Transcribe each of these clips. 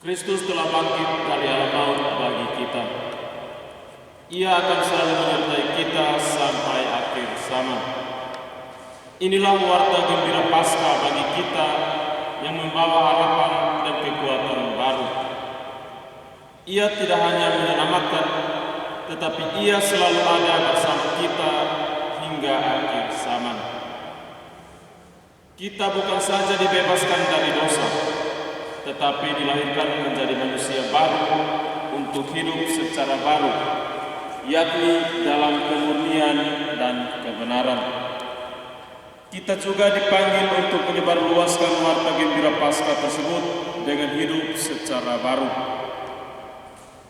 Kristus telah bangkit dari alam maut bagi kita. Ia akan selalu menyertai kita sampai akhir zaman. Inilah warta gembira Paskah bagi kita yang membawa harapan dan kekuatan baru. Ia tidak hanya menyelamatkan, tetapi ia selalu ada bersama kita hingga akhir zaman. Kita bukan saja dibebaskan dari dosa, tetapi dilahirkan menjadi manusia baru untuk hidup secara baru, yakni dalam kemurnian dan kebenaran. Kita juga dipanggil untuk menyebarluaskan warta gembira Paskah tersebut dengan hidup secara baru.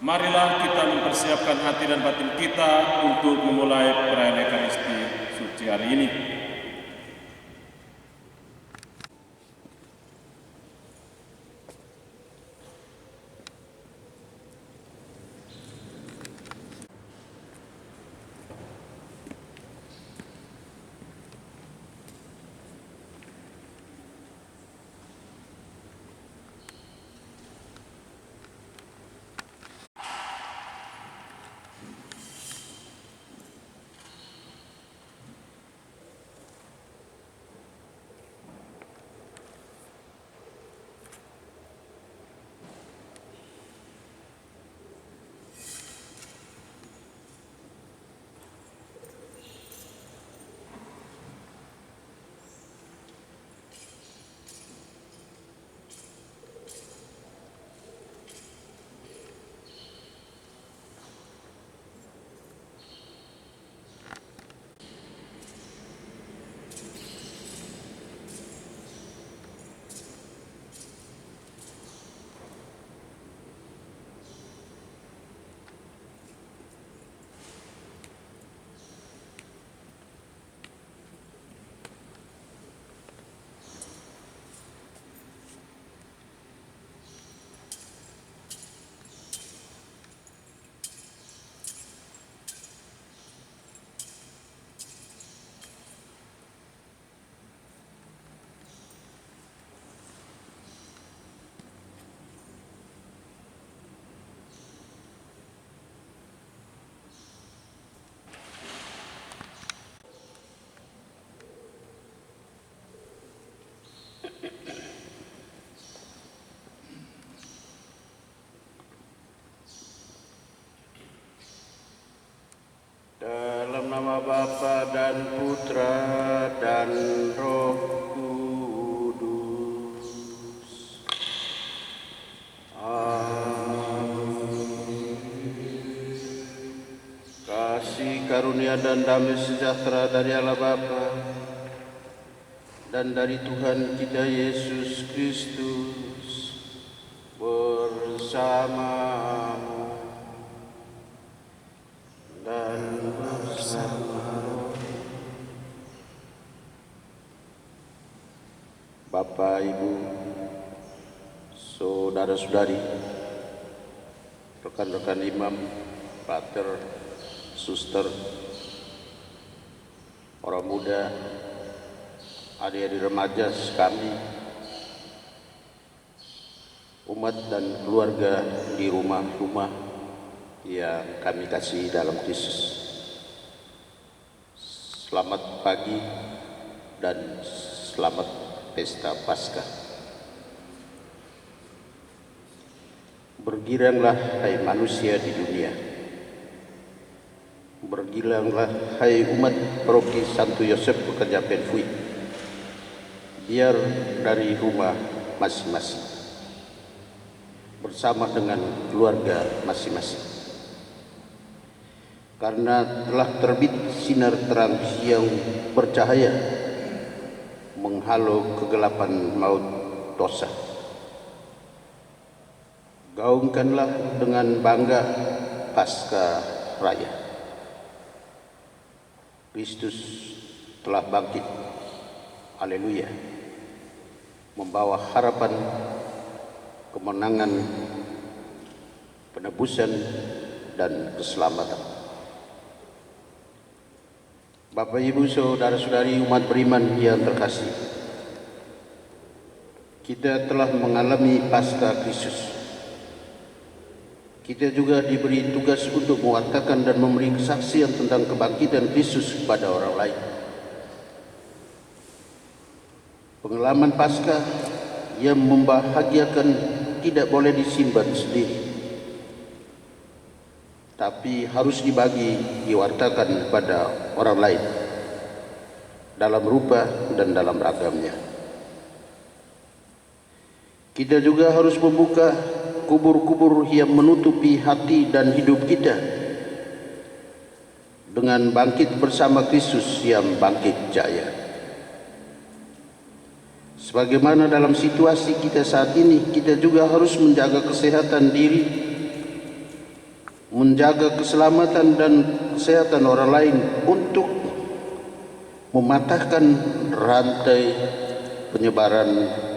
Marilah kita mempersiapkan hati dan batin kita untuk memulai perayaan Ekaristi Suci hari ini. Dalam nama Bapa dan Putra dan Roh Kudus. Amin. Kasih karunia dan damai sejahtera dari Allah Bapa dan dari Tuhan kita Yesus Kristus bersamamu dan bersama Bapak, Ibu, saudara-saudari, rekan-rekan imam, pater, suster, orang muda, adik-adik remaja kami, umat dan keluarga di rumah-rumah yang kami kasih dalam Kristus. Selamat pagi dan selamat pesta Paskah. Bergiranglah hai manusia di dunia. Bergiranglah hai umat paroki Santo Yosef Pekerja Penfui. Biar dari rumah masing-masing bersama dengan keluarga masing-masing. Karena telah terbit sinar terang yang bercahaya menghalau kegelapan maut dosa. Gaungkanlah dengan bangga Paskah Raya. Kristus telah bangkit. Haleluya. Membawa harapan, kemenangan, penebusan, dan keselamatan. Bapak, Ibu, saudara-saudari umat beriman yang terkasih, kita telah mengalami Paskah Kristus Kita juga diberi tugas untuk mewartakan dan memberi kesaksian tentang kebangkitan Kristus kepada orang lain. Pengalaman Paskah yang membahagiakan tidak boleh disimpan sendiri, tapi harus dibagi, diwartakan kepada orang lain dalam rupa dan dalam ragamnya. Kita juga harus membuka kubur-kubur yang menutupi hati dan hidup kita dengan bangkit bersama Kristus yang bangkit jaya. Sebagaimana dalam situasi kita saat ini, kita juga harus menjaga kesehatan diri, menjaga keselamatan dan kesehatan orang lain untuk mematahkan rantai penyebaran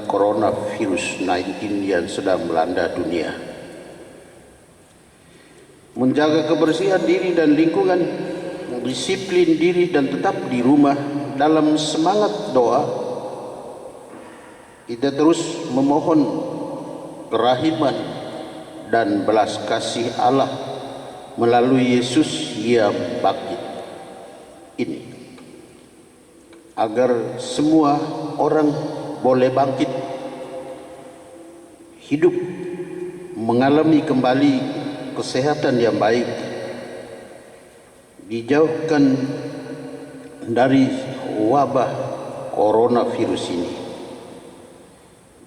coronavirus 19 yang sedang melanda dunia. Menjaga kebersihan diri dan lingkungan, disiplin diri dan tetap di rumah dalam semangat doa. Kita terus memohon kerahiman dan belas kasih Allah melalui Yesus yang bangkit ini, agar semua orang boleh bangkit, hidup, mengalami kembali kesehatan yang baik, dijauhkan dari wabah coronavirus ini,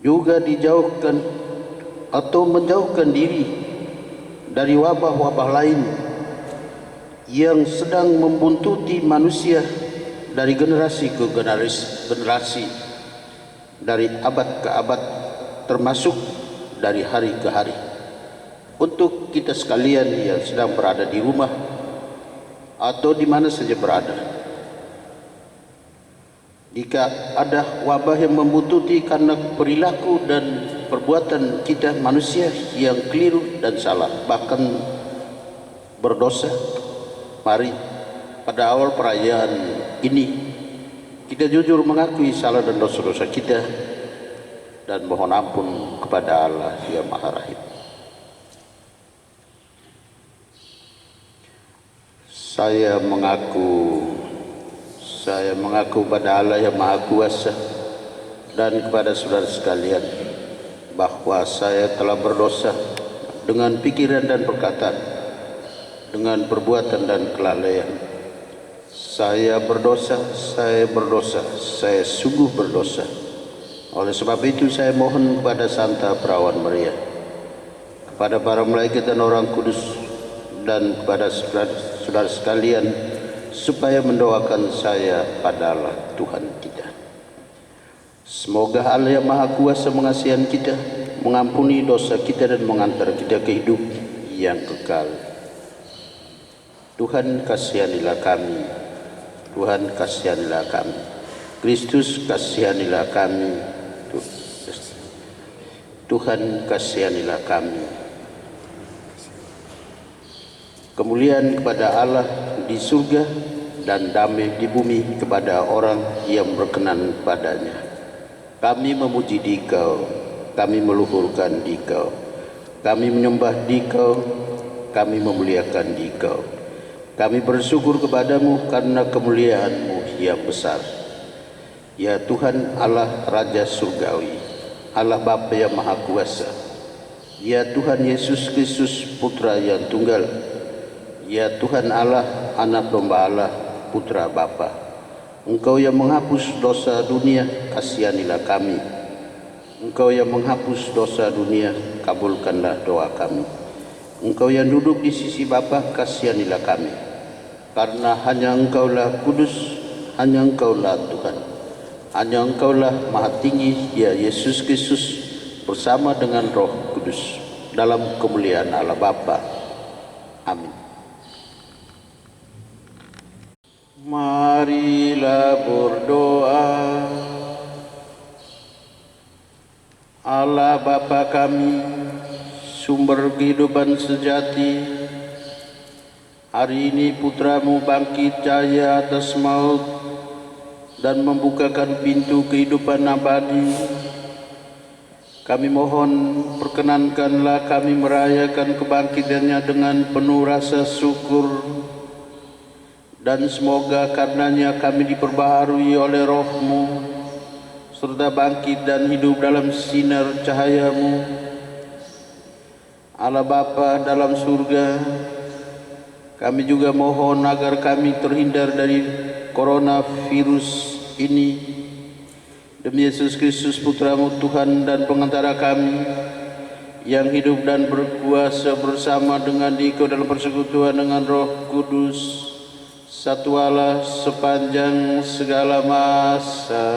juga dijauhkan atau menjauhkan diri dari wabah-wabah lain yang sedang membuntuti manusia dari generasi ke generasi, dari abad ke abad, termasuk dari hari ke hari. Untuk kita sekalian yang sedang berada di rumah atau di mana saja berada, jika ada wabah yang membuntuti karena perilaku dan perbuatan kita manusia yang keliru dan salah, bahkan berdosa, mari pada awal perayaan ini kita jujur mengakui salah dan dosa-dosa kita dan mohon ampun kepada Allah yang Maha Rahim. Saya mengaku pada Allah yang Maha Kuasa dan kepada saudara sekalian bahwa saya telah berdosa dengan pikiran dan perkataan, dengan perbuatan dan kelalaian. Saya berdosa, saya sungguh berdosa. Oleh sebab itu saya mohon kepada Santa Perawan Maria, kepada para malaikat dan orang kudus, dan kepada saudara sekalian, supaya mendoakan saya pada Allah Tuhan kita. Semoga Allah yang Maha Kuasa mengasihi kita, mengampuni dosa kita dan mengantar kita ke hidup yang kekal. Tuhan kasihanilah kami, Tuhan kasihanilah kami, Kristus kasihanilah kami, Tuhan kasihanilah kami. Kemuliaan kepada Allah di surga dan damai di bumi kepada orang yang berkenan padanya. Kami memuji Dikau, kami meluhurkan Dikau, kami menyembah Dikau, kami memuliakan Dikau. Kami bersyukur kepadamu karena kemuliaan-Mu yang besar. Ya Tuhan Allah Raja Surgawi, Allah Bapa yang Maha Kuasa. Ya Tuhan Yesus Kristus Putra yang Tunggal. Ya Tuhan Allah, Anak Domba Allah, Putra Bapa. Engkau yang menghapus dosa dunia, kasihanilah kami. Engkau yang menghapus dosa dunia, kabulkanlah doa kami. Engkau yang duduk di sisi Bapa, kasihanilah kami. Karena hanya Engkaulah kudus, hanya Engkaulah Tuhan, hanya Engkaulah Maha Tinggi, ya Yesus Kristus, bersama dengan Roh Kudus, dalam kemuliaan Allah Bapa. Amin. Marilah berdoa. Allah Bapa kami, sumber kehidupan sejati, hari ini Putra-Mu bangkit jaya atas maut dan membukakan pintu kehidupan abadi. Kami mohon perkenankanlah kami merayakan kebangkitannya dengan penuh rasa syukur, dan semoga karenanya kami diperbaharui oleh Roh-Mu, serta bangkit dan hidup dalam sinar cahaya-Mu. Allah Bapa dalam surga, kami juga mohon agar kami terhindar dari coronavirus ini. Demi Yesus Kristus Putra-Mu Tuhan dan pengantara kami, yang hidup dan berkuasa bersama dengan Dikau dalam persekutuan dengan Roh Kudus, satu Allah sepanjang segala masa.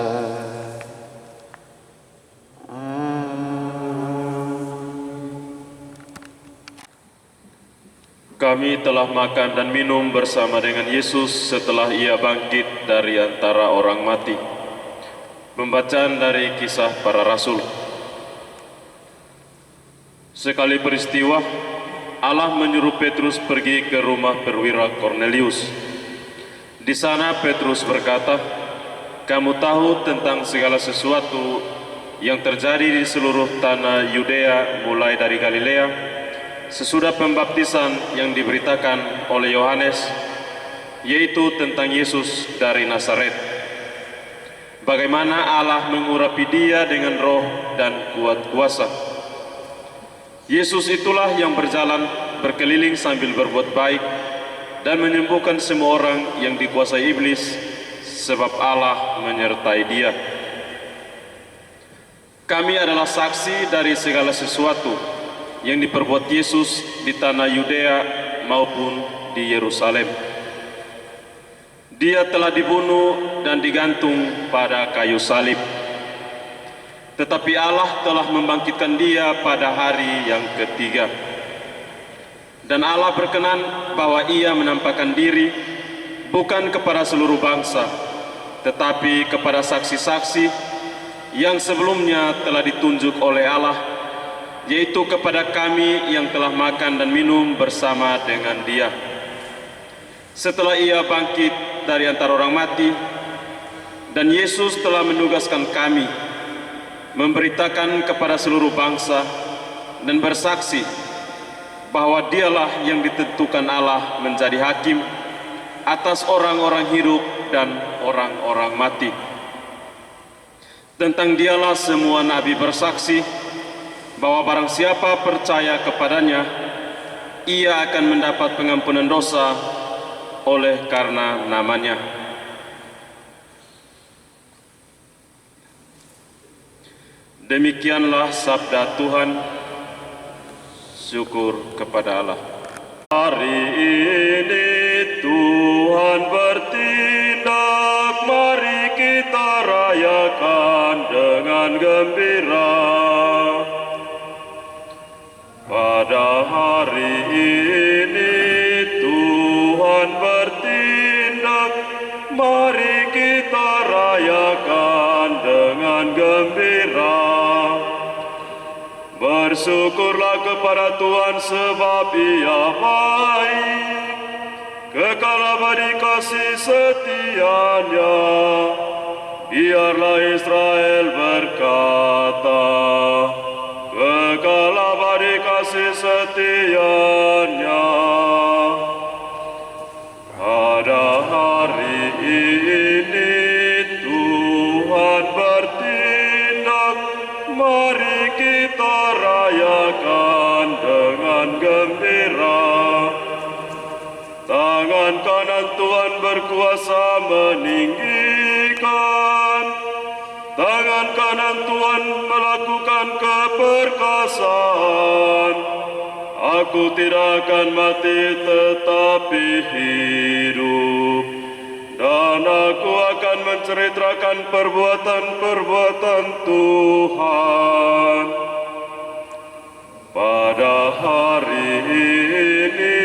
Kami telah makan dan minum bersama dengan Yesus setelah Ia bangkit dari antara orang mati. Pembacaan dari Kisah Para Rasul. Sekali peristiwa, Allah menyuruh Petrus pergi ke rumah perwira Kornelius. Di sana Petrus berkata, "Kamu tahu tentang segala sesuatu yang terjadi di seluruh tanah Yudea mulai dari Galilea, sesudah pembaptisan yang diberitakan oleh Yohanes, yaitu tentang Yesus dari Nazaret. Bagaimana Allah mengurapi Dia dengan roh dan kuat kuasa. Yesus itulah yang berjalan berkeliling sambil berbuat baik dan menyembuhkan semua orang yang dikuasai iblis, sebab Allah menyertai Dia. Kami adalah saksi dari segala sesuatu yang diperbuat Yesus di tanah Yudea maupun di Yerusalem. Dia telah dibunuh dan digantung pada kayu salib. Tetapi Allah telah membangkitkan Dia pada hari yang ketiga. Dan Allah berkenan bahwa Ia menampakkan diri bukan kepada seluruh bangsa, tetapi kepada saksi-saksi yang sebelumnya telah ditunjuk oleh Allah, yaitu kepada kami yang telah makan dan minum bersama dengan Dia. Setelah Ia bangkit dari antara orang mati, dan Yesus telah menugaskan kami memberitakan kepada seluruh bangsa dan bersaksi bahwa Dialah yang ditentukan Allah menjadi hakim atas orang-orang hidup dan orang-orang mati. Tentang Dialah semua nabi bersaksi bahwa barang siapa percaya kepadanya, ia akan mendapat pengampunan dosa oleh karena namanya. Demikianlah sabda Tuhan. Syukur kepada Allah. Hari ini Tuhan bertindak, mari kita rayakan dengan gembira. Pada hari ini Tuhan bertindak, mari kita rayakan dengan gembira. Bersyukurlah kepada Tuhan sebab Ia baik, kekal abadi kasih setia-Nya. Biarlah Israel berkata, kekal abadi kasih setia-Nya. Pada hari ini Tuhan bertindak, mari kita rayakan dengan gembira. Tangan kanan Tuhan berkuasa meninggikan, tangan kanan Tuhan melakukan keperkasaan. Aku tidak akan mati tetapi hidup, dan aku akan menceritakan perbuatan-perbuatan Tuhan. Pada hari ini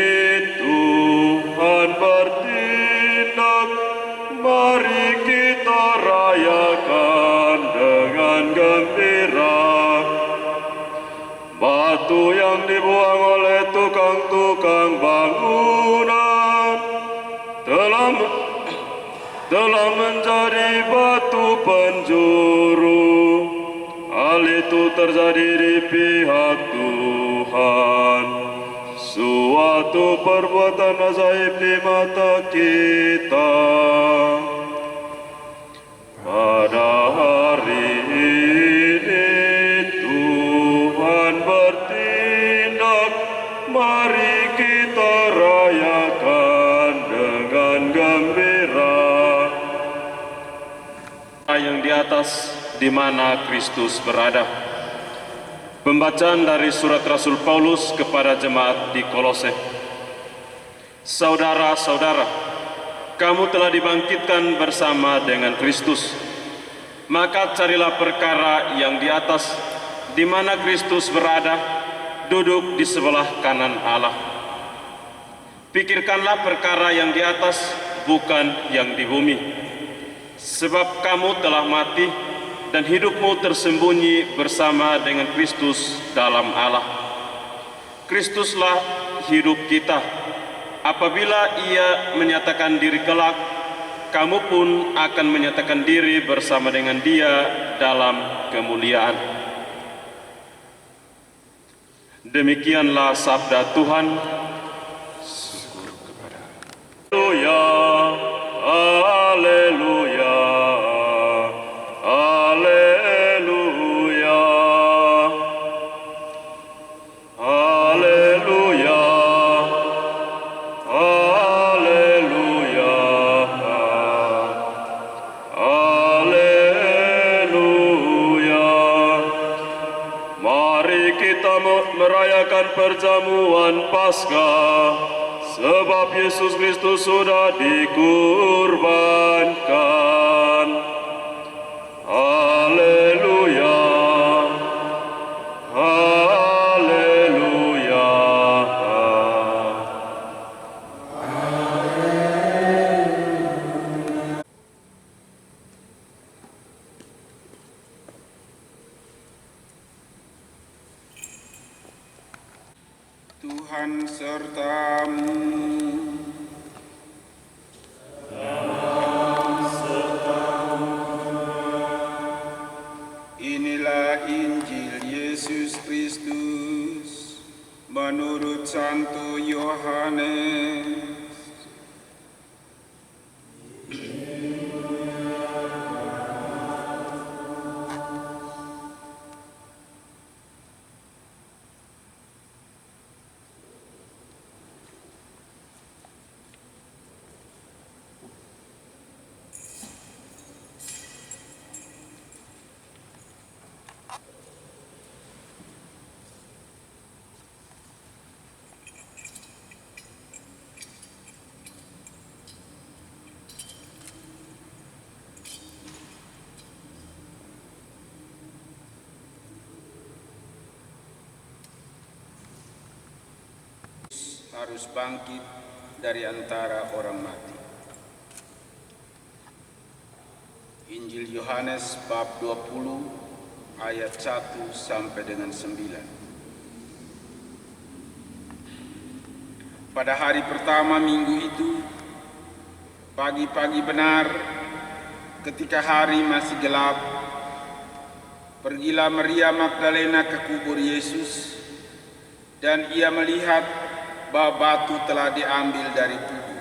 Tuhan bertindak, mari kita rayakan dengan gembira. Batu yang dibuang oleh tukang-tukang bangunan telah menjadi batu penjuru. Hal itu terjadi di pihak Tuhan, suatu perbuatan ajaib di mata kita. Pada hari ini Tuhan bertindak, mari kita rayakan dengan gembira. Yang di atas, di mana Kristus berada. Pembacaan dari surat Rasul Paulus kepada jemaat di Kolose. Saudara-saudara, kamu telah dibangkitkan bersama dengan Kristus. Maka carilah perkara yang di atas, di mana Kristus berada, duduk di sebelah kanan Allah. Pikirkanlah perkara yang di atas, bukan yang di bumi. Sebab kamu telah mati, dan hidupmu tersembunyi bersama dengan Kristus dalam Allah. Kristuslah hidup kita. Apabila Ia menyatakan diri kelak, kamu pun akan menyatakan diri bersama dengan Dia dalam kemuliaan. Demikianlah sabda Tuhan. Syukur kepada Allah. Haleluya. Haleluya. Haleluya. Haleluya. Haleluya. Mari kita merayakan perjamuan Paskah, sebab Yesus Kristus sudah dikurbankan. Haleluya. Haleluya. Tuhan sertamu. Inilah Injil Yesus Kristus menurut Santo Yohanes. Harus bangkit dari antara orang mati. Injil Yohanes bab 20 ayat 1 sampai dengan 9. Pada hari pertama minggu itu, pagi-pagi benar, ketika hari masih gelap, pergilah Maria Magdalena ke kubur Yesus, dan ia melihat bahwa batu telah diambil dari kubur.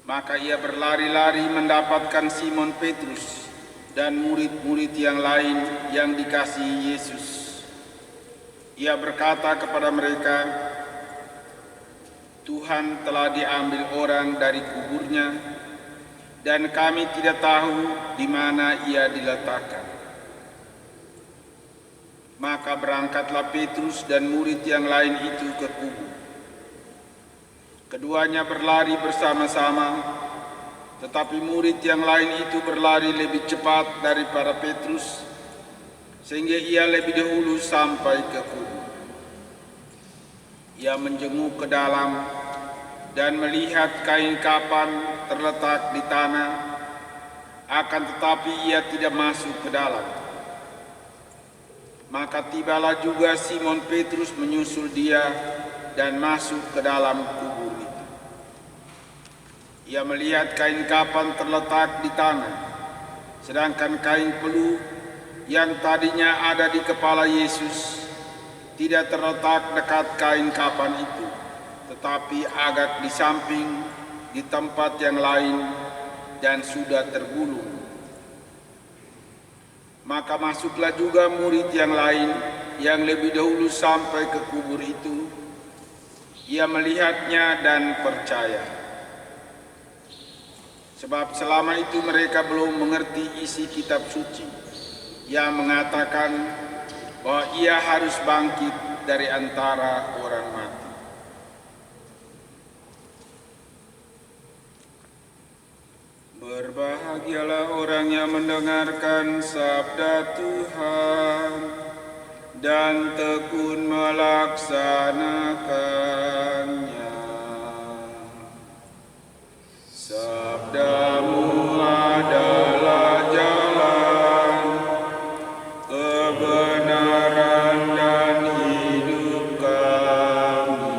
Maka ia berlari-lari mendapatkan Simon Petrus dan murid-murid yang lain yang dikasihi Yesus. Ia berkata kepada mereka, Tuhan telah diambil orang dari kuburnya, dan kami tidak tahu di mana ia diletakkan. Maka berangkatlah Petrus dan murid yang lain itu ke kubur. Keduanya berlari bersama-sama, tetapi murid yang lain itu berlari lebih cepat daripada Petrus, sehingga ia lebih dahulu sampai ke kubur. Ia menjenguk ke dalam dan melihat kain kapan terletak di tanah, akan tetapi ia tidak masuk ke dalam. Maka tibalah juga Simon Petrus menyusul dia dan masuk ke dalam kubur itu. Ia melihat kain kapan terletak di tanah, sedangkan kain peluh yang tadinya ada di kepala Yesus tidak terletak dekat kain kapan itu, tetapi agak di samping di tempat yang lain dan sudah tergulung. Maka masuklah juga murid yang lain yang lebih dahulu sampai ke kubur itu. Ia melihatnya dan percaya. Sebab selama itu mereka belum mengerti isi kitab suci yang mengatakan bahwa ia harus bangkit dari antara orang mati. Berbahagialah orang yang mendengarkan sabda Tuhan dan tekun melaksanakannya. Sabdamu adalah jalan, kebenaran dan hidup kami.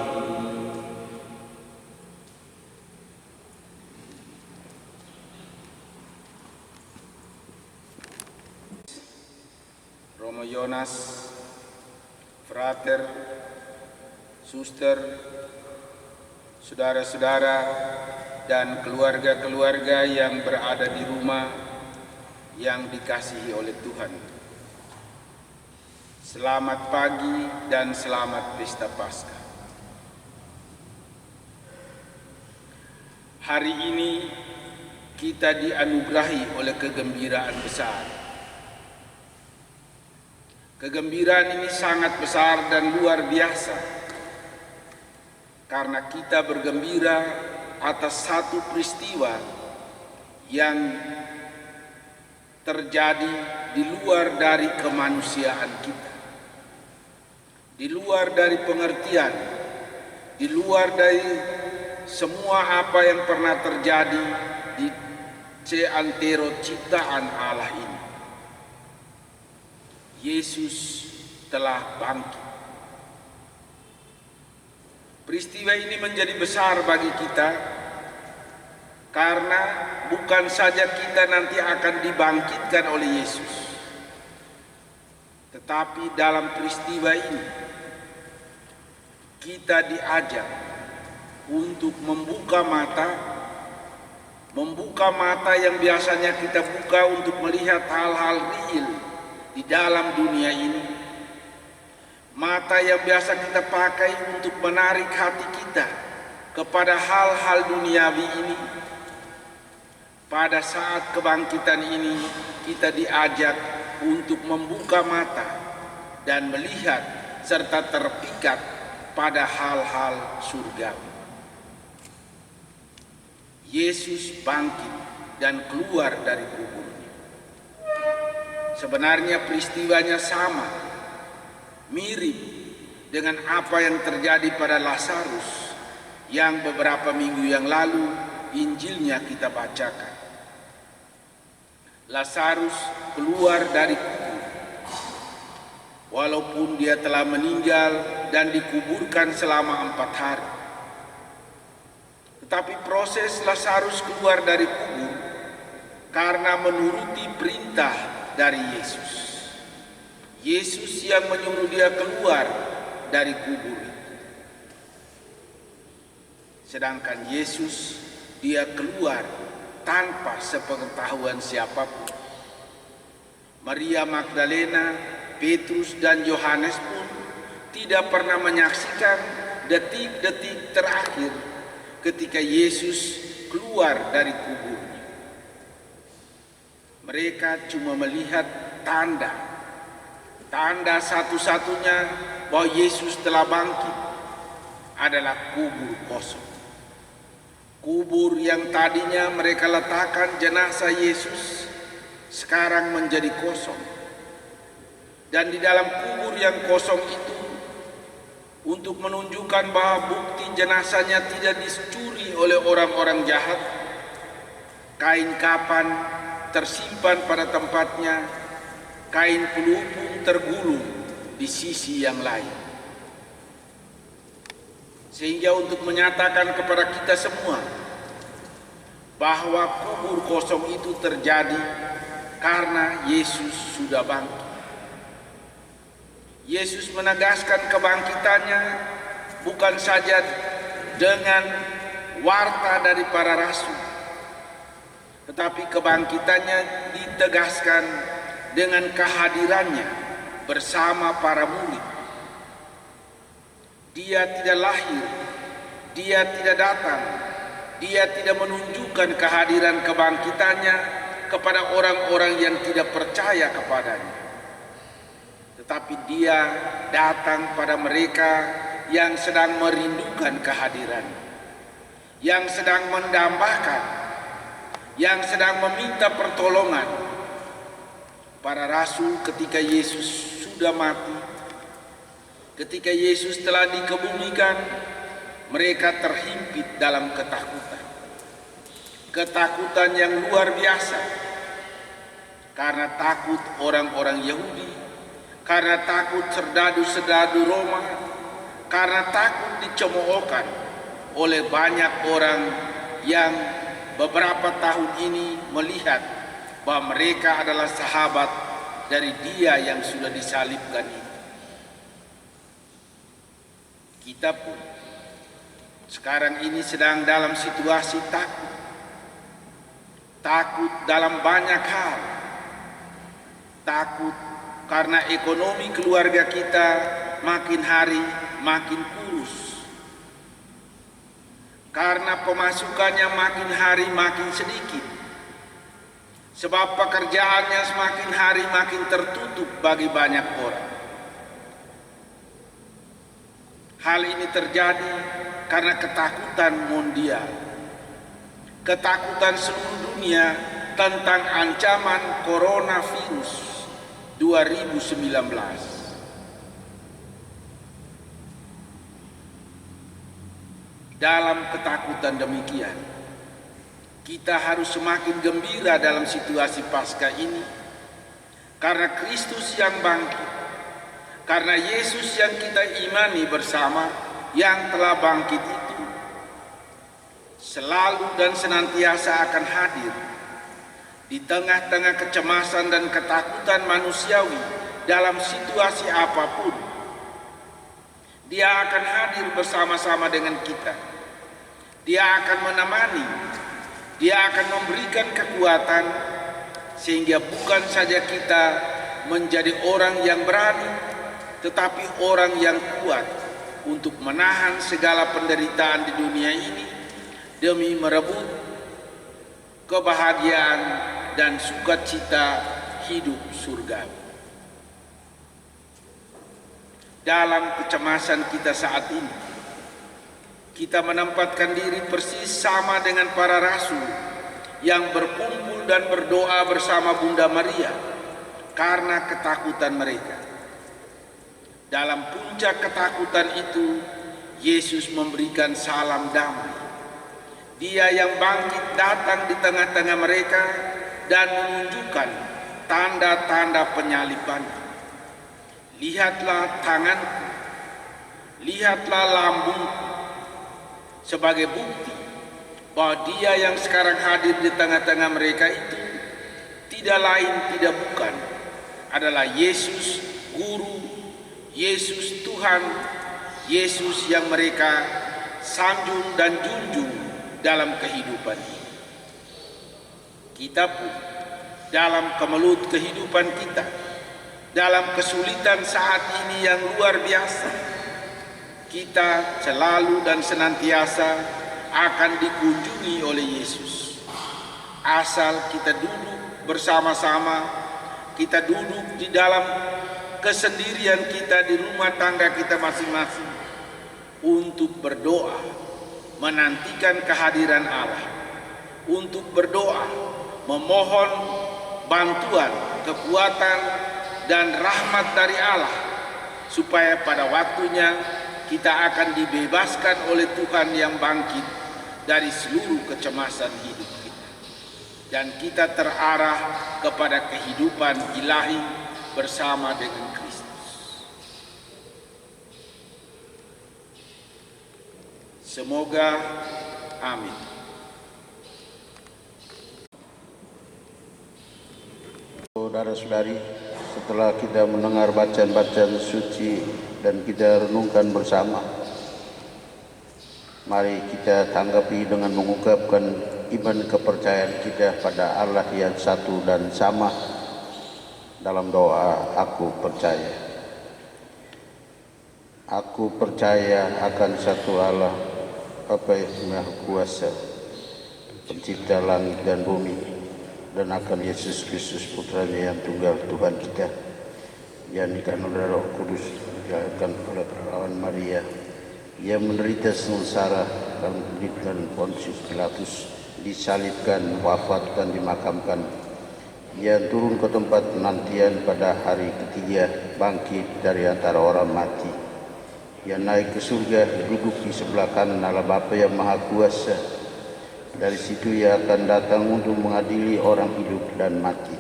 Romo Yonas, frater, suster, saudara-saudara, dan keluarga-keluarga yang berada di rumah yang dikasihi oleh Tuhan. Selamat pagi dan selamat Pesta Paskah. Hari ini kita dianugerahi oleh kegembiraan besar. Kegembiraan ini sangat besar dan luar biasa, karena kita bergembira atas satu peristiwa yang terjadi di luar dari kemanusiaan kita, di luar dari pengertian, di luar dari semua apa yang pernah terjadi di seantero ciptaan Allah ini. Yesus telah bangkit. Peristiwa ini menjadi besar bagi kita karena bukan saja kita nanti akan dibangkitkan oleh Yesus, tetapi dalam peristiwa ini kita diajak untuk membuka mata yang biasanya kita buka untuk melihat hal-hal real di dalam dunia ini. Mata yang biasa kita pakai untuk menarik hati kita kepada hal-hal duniawi ini. Pada saat kebangkitan ini kita diajak untuk membuka mata dan melihat serta terpikat pada hal-hal surgawi. Yesus bangkit dan keluar dari kuburnya. Sebenarnya peristiwanya sama, mirip dengan apa yang terjadi pada Lazarus yang beberapa minggu yang lalu Injilnya kita bacakan. Lazarus keluar dari kubur walaupun dia telah meninggal dan dikuburkan selama 4 hari. Tetapi proses Lazarus keluar dari kubur karena menuruti perintah dari Yesus. Yesus yang menyuruh dia keluar dari kubur itu. Sedangkan Yesus dia keluar tanpa sepengetahuan siapapun. Maria Magdalena, Petrus dan Yohanes pun tidak pernah menyaksikan detik-detik terakhir ketika Yesus keluar dari kuburnya. Mereka cuma melihat tanda satu-satunya bahwa Yesus telah bangkit adalah kubur kosong. Kubur yang tadinya mereka letakkan jenazah Yesus sekarang menjadi kosong. Dan di dalam kubur yang kosong itu, untuk menunjukkan bahwa bukti jenazahnya tidak dicuri oleh orang-orang jahat, kain kapan tersimpan pada tempatnya, kain pelupung tergulung di sisi yang lain. Sehingga untuk menyatakan kepada kita semua bahwa kubur kosong itu terjadi karena Yesus sudah bangkit. Yesus menegaskan kebangkitannya bukan saja dengan warta dari para rasul, tetapi kebangkitannya ditegaskan dengan kehadirannya bersama para murid. Dia tidak lahir, dia tidak datang, dia tidak menunjukkan kehadiran kebangkitannya kepada orang-orang yang tidak percaya kepadanya. Tetapi dia datang pada mereka yang sedang merindukan kehadirannya, yang sedang mendambakan, yang sedang meminta pertolongan. Para rasul ketika Yesus sudah mati, ketika Yesus telah dikebumikan, mereka terhimpit dalam ketakutan. Ketakutan yang luar biasa, karena takut orang-orang Yahudi, karena takut serdadu-serdadu Roma, karena takut dicemoohkan oleh banyak orang yang beberapa tahun ini melihat bahwa mereka adalah sahabat dari Dia yang sudah disalibkan itu. Kita pun sekarang ini sedang dalam situasi takut. Takut dalam banyak hal. Takut karena ekonomi keluarga kita makin hari makin kurus. Karena pemasukannya makin hari makin sedikit. Sebab pekerjaannya semakin hari makin tertutup bagi banyak orang. Hal ini terjadi karena ketakutan mondial. Ketakutan seluruh dunia tentang ancaman coronavirus 2019. Dalam ketakutan demikian, kita harus semakin gembira dalam situasi Paskah ini, karena Kristus yang bangkit, karena Yesus yang kita imani bersama yang telah bangkit itu selalu dan senantiasa akan hadir di tengah-tengah kecemasan dan ketakutan manusiawi dalam situasi apapun. Dia akan hadir bersama-sama dengan kita. Dia akan menemani, dia akan memberikan kekuatan, sehingga bukan saja kita menjadi orang yang berani, tetapi orang yang kuat untuk menahan segala penderitaan di dunia ini demi merebut kebahagiaan dan sukacita hidup surgawi. Dalam kecemasan kita saat ini, kita menempatkan diri persis sama dengan para rasul yang berkumpul dan berdoa bersama Bunda Maria karena ketakutan mereka. Dalam puncak ketakutan itu, Yesus memberikan salam damai. Dia yang bangkit datang di tengah-tengah mereka dan menunjukkan tanda-tanda penyalibannya. Lihatlah tanganku, lihatlah lambungku, sebagai bukti bahwa Dia yang sekarang hadir di tengah-tengah mereka itu tidak lain tidak bukan adalah Yesus Guru, Yesus Tuhan, Yesus yang mereka sanjung dan junjung dalam kehidupan ini. Kita pun dalam kemelut kehidupan kita, dalam kesulitan saat ini yang luar biasa, kita selalu dan senantiasa akan dikunjungi oleh Yesus. Asal kita duduk bersama-sama, kita duduk di dalam kesendirian kita di rumah tangga kita masing-masing untuk berdoa, menantikan kehadiran Allah, untuk berdoa, memohon bantuan, kekuatan, dan rahmat dari Allah, supaya pada waktunya kita akan dibebaskan oleh Tuhan yang bangkit dari seluruh kecemasan hidup kita, dan kita terarah kepada kehidupan ilahi bersama dengan Kristus. Semoga amin. Saudara-saudari, setelah kita mendengar bacaan-bacaan suci dan kita renungkan bersama, mari kita tanggapi dengan mengungkapkan iman kepercayaan kita pada Allah yang satu dan sama dalam doa aku percaya. Aku percaya akan satu Allah, Bapa yang Maha Kuasa, pencipta langit dan bumi, dan akan Yesus Kristus putranya yang tunggal Tuhan kita, yang dikandung oleh Roh Kudus, dilahirkan oleh perawan Maria, yang menderita sengsara dalam penderitaan Pontius Pilatus, disalibkan, wafat dan dimakamkan, yang turun ke tempat penantian pada hari ketiga, bangkit dari antara orang mati, yang naik ke surga, duduk di sebelah kanan Allah Bapa yang Maha Kuasa. Dari situ ia akan datang untuk mengadili orang hidup dan mati.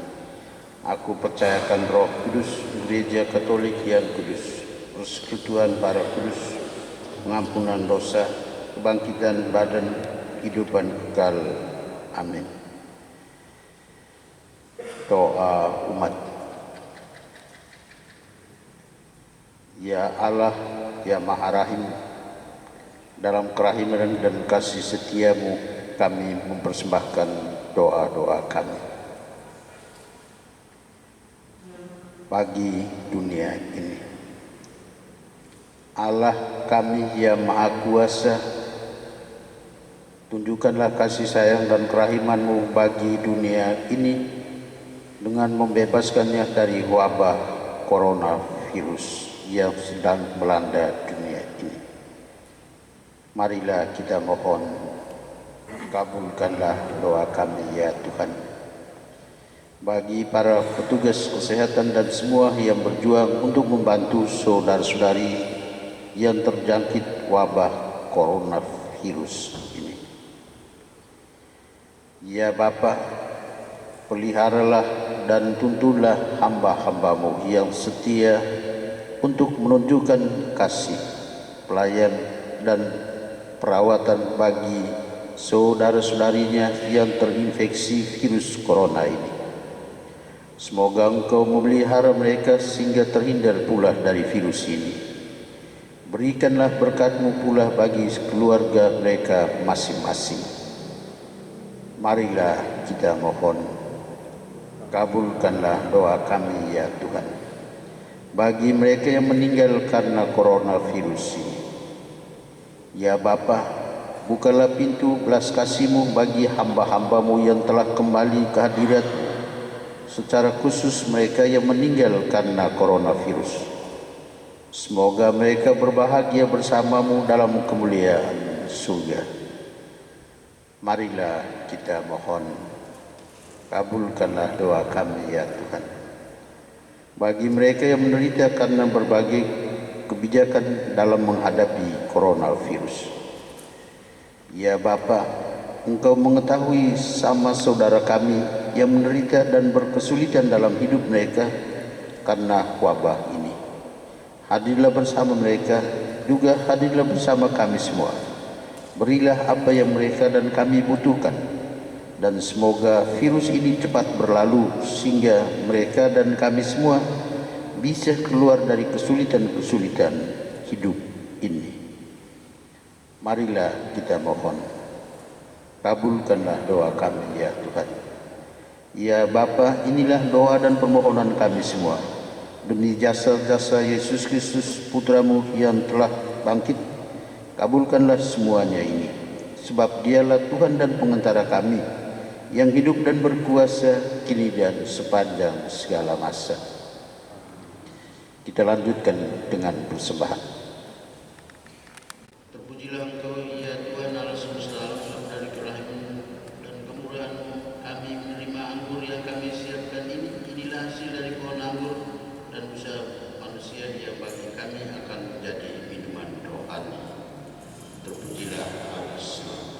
Aku percayakan Roh Kudus, Gereja Katolik yang kudus, persekutuan para kudus, pengampunan dosa, kebangkitan badan, kehidupan kekal. Amin. Doa umat. Ya Allah, ya Maha Rahim, dalam kerahiman dan kasih setiamu kami mempersembahkan doa-doa kami bagi dunia ini. Allah kami yang Maha Kuasa, tunjukkanlah kasih sayang dan kerahiman-Mu bagi dunia ini dengan membebaskannya dari wabah coronavirus yang sedang melanda dunia ini. Marilah kita mohon, kabulkanlah doa kami ya Tuhan. Bagi para petugas kesehatan dan semua yang berjuang untuk membantu saudara-saudari yang terjangkit wabah coronavirus ini. Ya Bapa, peliharalah dan tuntunlah hamba-hamba-Mu yang setia untuk menunjukkan kasih, pelayan dan perawatan bagi saudara-saudarinya yang terinfeksi virus corona ini. Semoga Engkau memelihara mereka sehingga terhindar pula dari virus ini. Berikanlah berkat-Mu pula bagi keluarga mereka masing-masing. Marilah kita mohon, kabulkanlah doa kami ya Tuhan. Bagi mereka yang meninggal karena coronavirus ini, ya Bapa, bukalah pintu belas kasih-Mu bagi hamba-hamba-Mu yang telah kembali ke hadirat-Mu, secara khusus mereka yang meninggal karena coronavirus. Semoga mereka berbahagia bersama-Mu dalam kemuliaan surga. Marilah kita mohon, kabulkanlah doa kami ya Tuhan. Bagi mereka yang menderita karena berbagai kebijakan dalam menghadapi coronavirus, ya Bapa, Engkau mengetahui sama saudara kami yang menderita dan berkesulitan dalam hidup mereka karena wabah ini. Hadirlah bersama mereka, juga hadirlah bersama kami semua. Berilah apa yang mereka dan kami butuhkan, dan semoga virus ini cepat berlalu sehingga mereka dan kami semua bisa keluar dari kesulitan-kesulitan hidup ini. Marilah kita mohon, kabulkanlah doa kami ya Tuhan. Ya Bapa, inilah doa dan permohonan kami semua. Demi jasa-jasa Yesus Kristus Putra-Mu yang telah bangkit, kabulkanlah semuanya ini. Sebab Dialah Tuhan dan pengantara kami, yang hidup dan berkuasa kini dan sepanjang segala masa. Kita lanjutkan dengan persembahan. Terpujilah Engkau ya Tuhan Allah semesta alam, dari kerahiman-Mu dan kemurahan-Mu kami menerima anggur yang kami siapkan ini. Inilah hasil dari pohon anggur dan usaha manusia yang bagi kami akan menjadi minuman rohani. Terpujilah Allah semesta.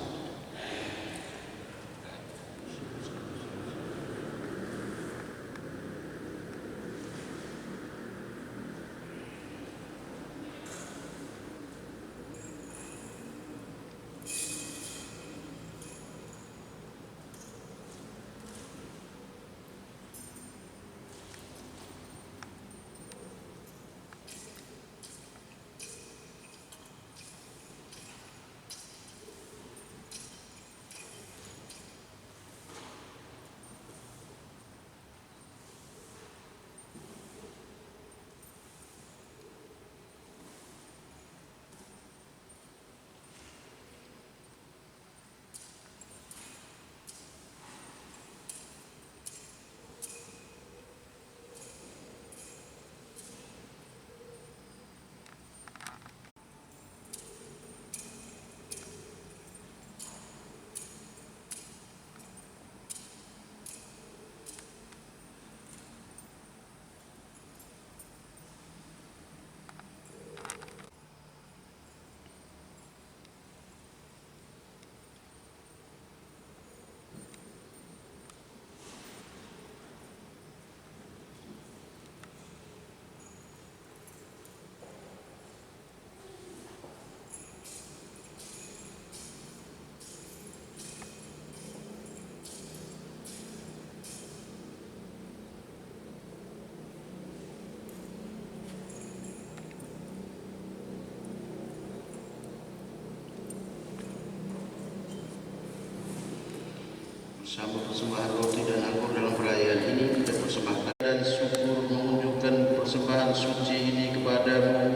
Bersama persembahan roti dan anggur dalam perayaan ini kita persembahkan dan syukur menunjukkan persembahan suci ini kepadamu.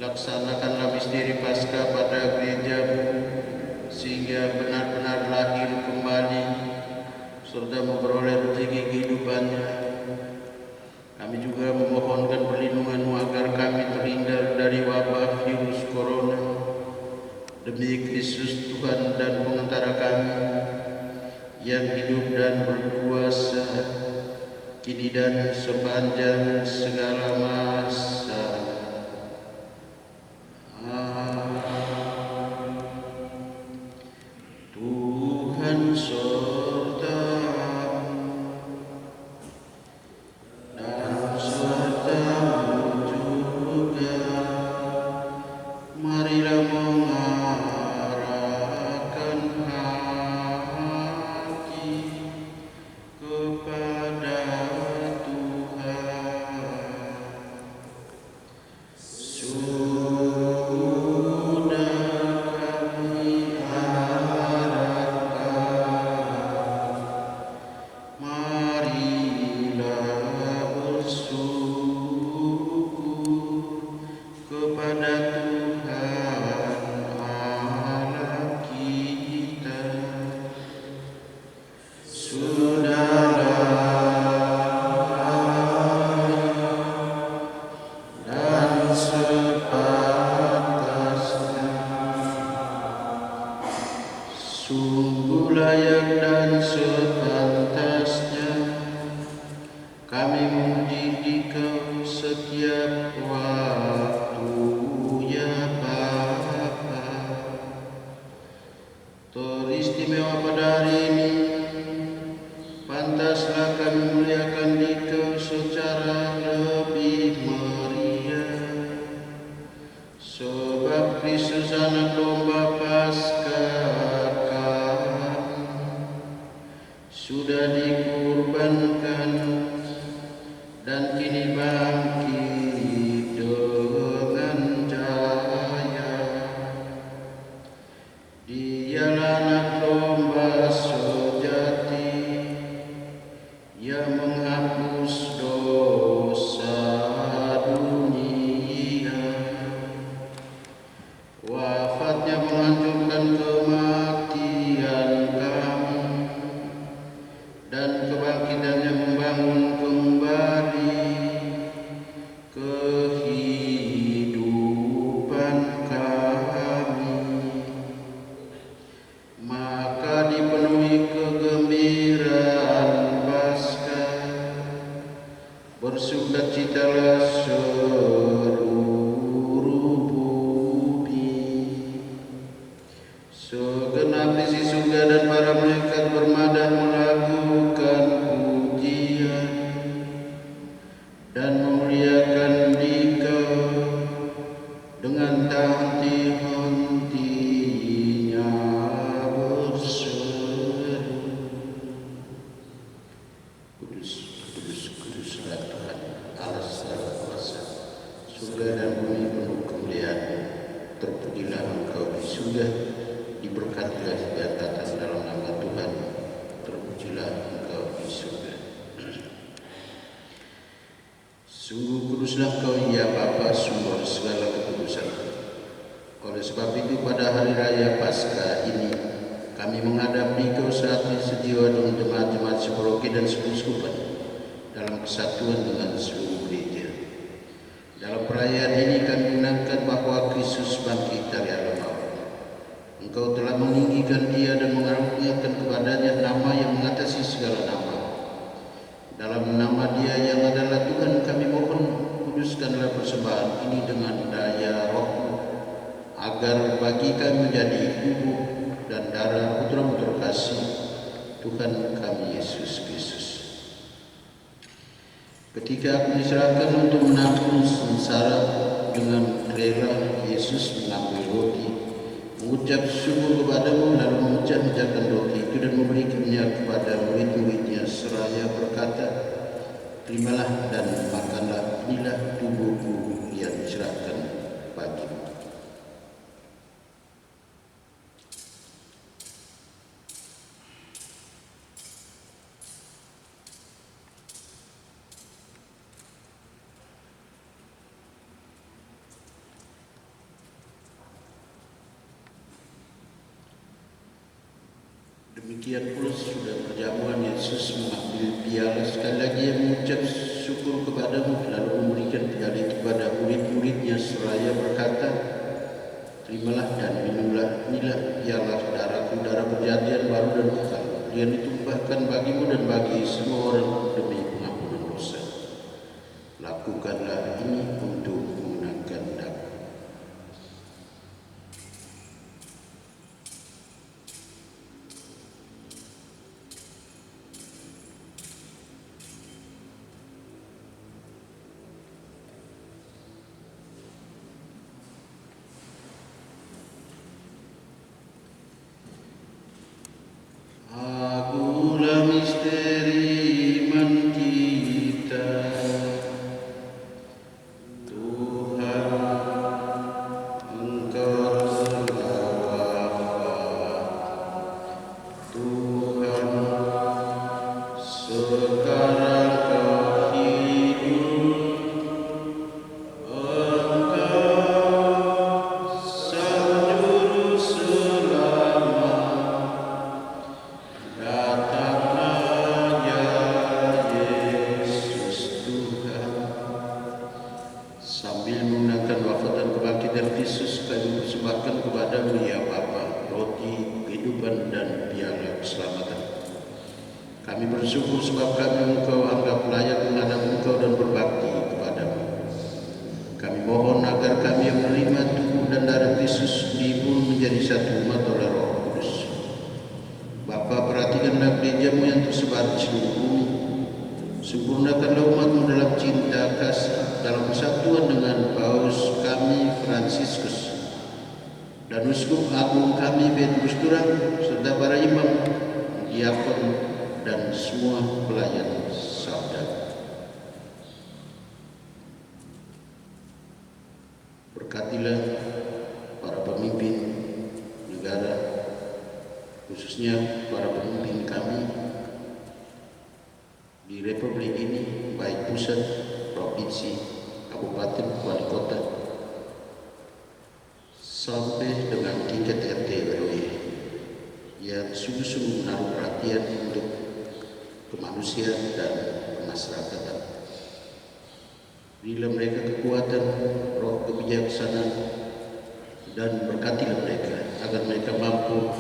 Laksanakanlah misteri Paskah pada gerejamu sehingga benar-benar lahir kembali serta memperoleh rezeki kehidupannya. Kami juga memohonkan perlindungan-Mu agar kami terhindar dari wabah virus corona. Demi Kristus Tuhan dan pengantara kami yang hidup dan berkuasa kini dan sepanjang segala masa. Tuhan serta-Mu dan serta-Mu juga. Marilah mengarahkan hati kepada Tuhan. Sudah kami harapkan, marilah bersyukur kepada Tuhan Allah kita. Dan sepantasnya, sungguh layak dan sepantasnya kami memuji Dikau setiap waktu, ya Bapa. Teristimewa pada hari ini, pantaslah kami muliakan Dikau secara lebih meriah, sebab Kristus anak domba Paskah kami sudah dikurbankan dan kini bangkit dengan jaya. Dialah anak domba sejati yang menghapus dosa dunia. Wafatnya menghancurkan kematian kami dan kebangkitannya membangun kembali kehidupan kami. Maka dipenuhi kegembiraan Paskah, bersukacitalah seluruh bumi. Segenap isi surga dan para malaikat bermadah melakukan pujian dan memuliakan Dikau dengan tak henti-hentinya berseru, Kudus, kudus, kuduslah Tuhan Allah segala kuasa. Surga dan bumi penuh kemuliaan-Mu. Terpujilah Engkau di surga, diberkatilah segala tatan dalam nama Tuhan. Terpujilah Engkau di surga. Sungguh kuduslah Engkau, ya Bapa, sumber segala kekudusan. Oleh sebab itu pada hari raya Paskah ini kami menghadap Dikau sehati sejiwa dengan jemaat-jemaat separoki dan sekuskupan dalam kesatuan dengan seluruh gereja. Dalam perayaan ini kami menangkan bahwa Kristus bangkit dari alam maut. Engkau telah meninggikan Dia dan mengaruniakan kepadanya nama yang mengatasi segala nama. Dalam nama Dia yang adalah Tuhan kami mohon, kuduskanlah persembahan ini dengan daya Roh-Mu, agar bagi kami menjadi tubuh dan darah Putra-Mu terkasih, Tuhan kami Yesus Kristus. Ketika aku diserahkan untuk menanggung sengsara, dengan rela Yesus mengambil roti, mengucap syukur kepadamu, lalu memecah-mecahkan roti itu dan memberikannya kepada murid-muridnya seraya berkata, terimalah dan makanlah, inilah tubuhku yang diserahkan bagimu. Demikian pula sudah perjamuan Yesus mengambil piala, sekali lagi ia mengucap syukur kepadamu, lalu memberikan piala itu kepada murid-muridnya seraya berkata, terimalah dan minumlah, inilah piala darahku, darah perjanjian baru dan kekal, yang ditumpahkan bagimu dan bagi semua orang demi pengampunan dosa. Lakukanlah ini untuk mengenangkan aku. Akulah misteri iman kita, Tuhan, Engkau telah wafat, Tuhan, sekarang Kau hidup, Engkau Sang Juru Selamat. Datanglah ya Yesus Tuhan. Sambil menggunakan wafat dan kebangkitan Kristus, kami persembahkan kepadamu ya Bapa, roti kehidupan dan piala keselamatan. Kami bersyukur sebab kami Engkau anggap layak menghadap Engkau dan berbakti kepadamu. Kami mohon agar kami yang menerima tubuh dan darah Kristus dipun menjadi satu umat oleh Roh Kudus. Bapa, perhatikanlah gerejamu yang tersebar di seluruh bumi. Sempurnakanlah umatmu dalam cinta kasih, dalam persatuan dengan Paus kami Fransiskus dan Uskup Agung kami Petrus Durang, serta para imam, diakon, dan semua pelayan saudara. Berkatilah para pemimpin negara, khususnya para pemimpin kami di Republik ini, baik pusat, provinsi, kabupaten, wali kota, sampai dengan tingkat RT RW yang sungguh-sungguh menaruh perhatian untuk kemanusiaan dan kemasyarakatan. Berilah mereka kekuatan, roh kebijaksanaan, dan berkatilah mereka agar mereka mampu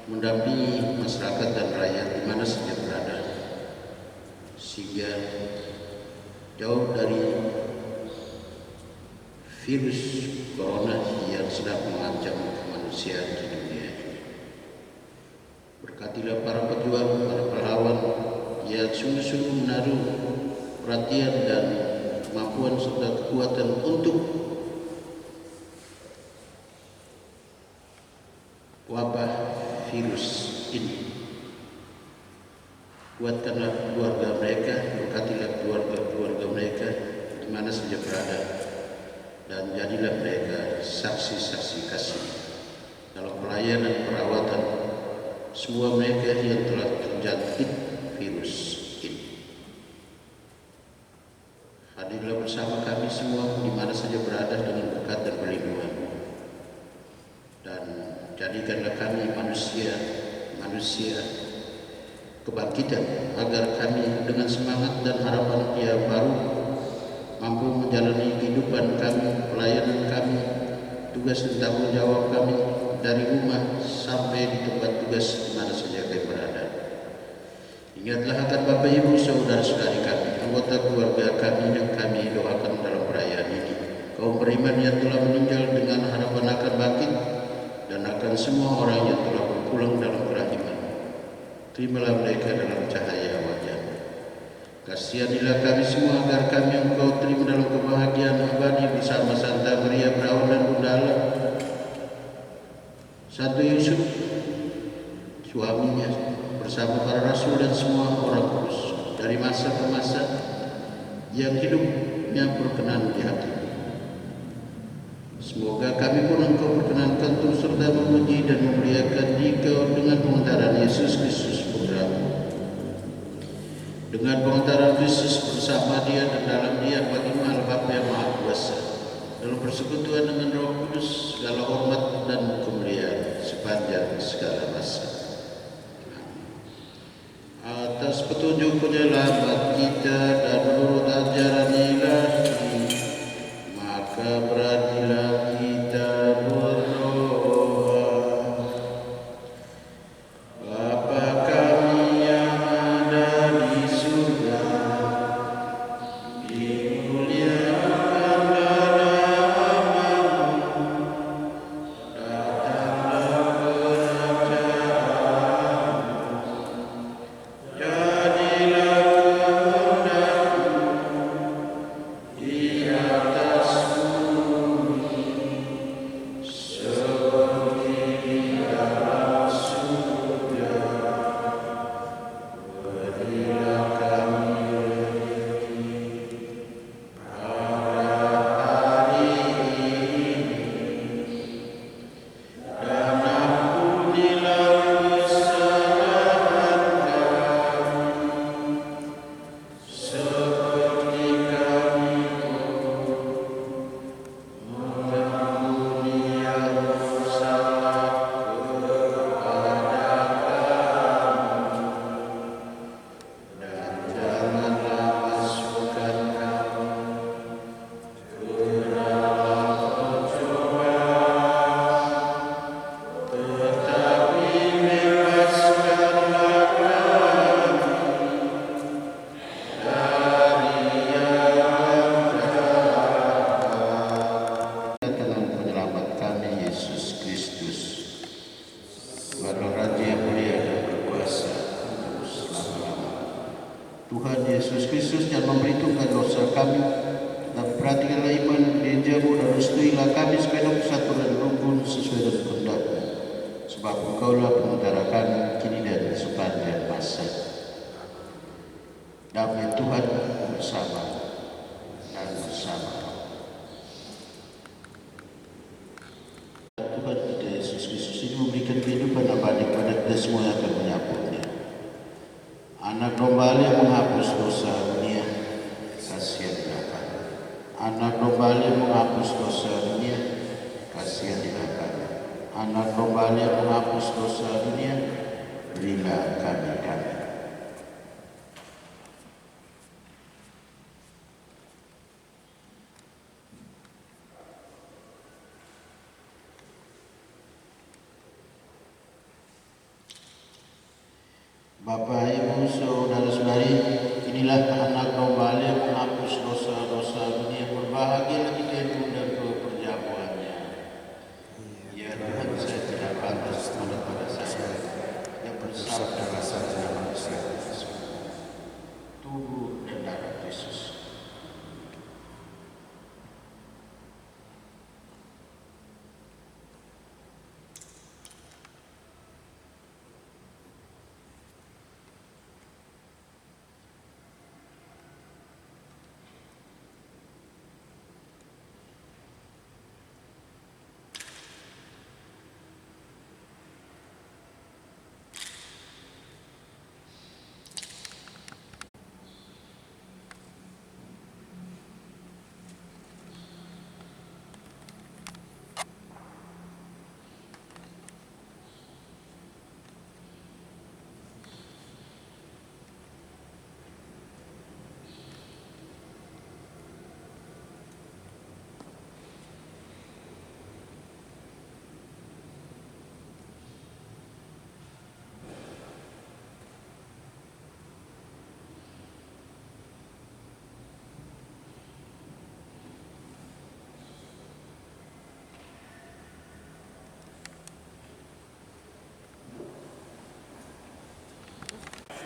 mendampingi masyarakat dan rakyat di mana saja berada, sehingga jauh dari virus corona yang sedang mengancam kemanusiaan di dunia ini. Berkatilah para pejuang, para pahlawan yang sungguh-sungguh menaruh perhatian dan kemampuan serta kekuatan untuk wabah virus ini. Kuatkanlah keluarga mereka, berkatilah keluarga-keluarga mereka di mana saja berada, dan jadilah mereka saksi-saksi kasih dalam pelayanan perawatan semua mereka yang telah terjangkit virus ini. Hadirlah bersama kami semua di mana saja berada dengan berkat dan perlindungan, dan jadikanlah kami manusia kebangkitan, agar kami dengan semangat dan harapan yang baru mampu menjalani kehidupan kami, pelayanan kami, tugas dan tanggung jawab kami dari rumah sampai di tempat tugas di mana saja kami berada. Ingatlah akan Bapak Ibu saudara-saudari kami, anggota keluarga kami yang kami doakan dalam perayaan ini, kaum beriman yang telah meninggal dengan harapan akan bangkit, dan akan semua orang yang telah berpulang dalam kerahiman. Terimalah mereka dalam cahaya wajah. Kasihanilah kami semua agar kami Engkau terima dalam kebahagiaan abadi bersama Santa Maria Perawan dan Bunda Allah, Santo Yusuf suaminya, bersama para rasul dan semua orang kudus, dari masa ke masa, yang hidupnya berkenan di hati. Semoga kami pun Engkau perkenankan turut serta memuji dan memuliakan Dikau dengan pengentaran Yesus Kristus Putra-Mu. Dengan pengentaran Kristus bersama Dia dan dalam Dia bagi Allah Bapa yang Maha Kuasa, dalam persekutuan dengan Roh Kudus, segala hormat dan kemuliaan sepanjang segala masa. atas petunjuk penyelamat kita dan menurut ajaran ilahi, maka beranilah kita berdoa. Bapa kami yang ada di surga, dimuliakanlah namamu, datanglah kerajaanmu, jadilah kehendakmu di atas bumi seperti di dalam surga. Berilah kami rezeki pada hari ini, dan ampunilah kesalahan kami, seperti kami mengampuni yang bersalah kepada kami. Dan janganlah masukkan kami ke dalam pencobaan, tetapi bebaskanlah kami dari yang jahat. Dengan penyelamat kami Yesus Kristus, Bapa Raja yang mulia dan berkuasa untuk selama-lamanya. Tuhan Yesus Kristus yang memperhitungkan dosa kami, dan perhatikanlah iman gerejamu dan restuilah kami supaya dapat satu dan rukun sesuai dengan kehendak-Mu. Sebab Engkaulah pengutara kami kini dan sepanjang masa. Damai Tuhan bersama dan bersama. Tuhan kita Yesus Kristus ini memberikan kehidupan abadi kepada kita semua yang akan menyambutnya. Anak domba Allah yang menghapus dosa dunia, kasihanlah kami. Anak domba Allah yang menghapus dosa dunia, kasihanlah kami. Anak domba Allah yang menghapus dosa dunia, berilah kami. Bapak, Ibu, saudara-saudari, inilah anak domba Allah yang menghapus dosa-dosa dunia. Berbahagialah kita yang diundang ke perjamuannya. Ya Tuhan, saya tidak pantas pada saya yang bersabda saja manusia. Tubuh dan darah Yesus.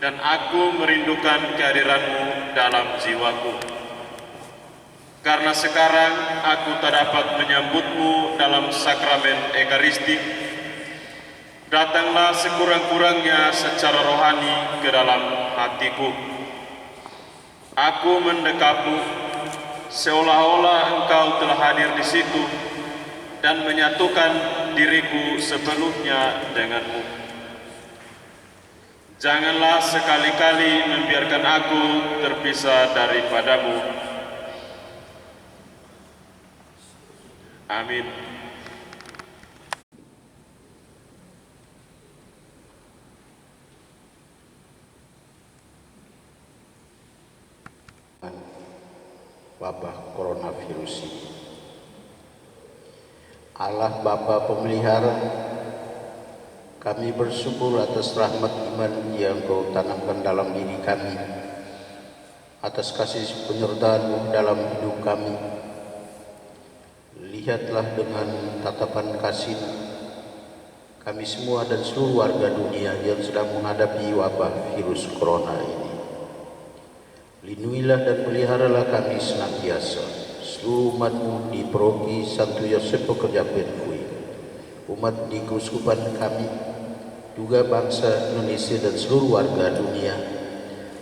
Dan aku merindukan kehadiran-Mu dalam jiwaku. Karena sekarang aku tak dapat menyambut-Mu dalam sakramen Ekaristi, datanglah sekurang-kurangnya secara rohani ke dalam hatiku. Aku mendekap-Mu seolah-olah Engkau telah hadir di situ dan menyatukan diriku sepenuhnya dengan-Mu. Janganlah sekali-kali membiarkan aku terpisah daripada-Mu. Amin. wabah coronavirus ini. Allah Bapa Pemelihara, kami bersyukur atas rahmat iman yang Kau tanamkan dalam diri kami, atas kasih penyertaan-Mu dalam hidup kami. Lihatlah dengan tatapan kasih kami semua dan seluruh warga dunia yang sedang menghadapi wabah virus corona ini. Lindungilah dan peliharalah kami senantiasa, seluruh umat-Mu di Paroki Santo Yosef Pekerja Benfui, umat di keuskupan kami, juga bangsa Indonesia dan seluruh warga dunia,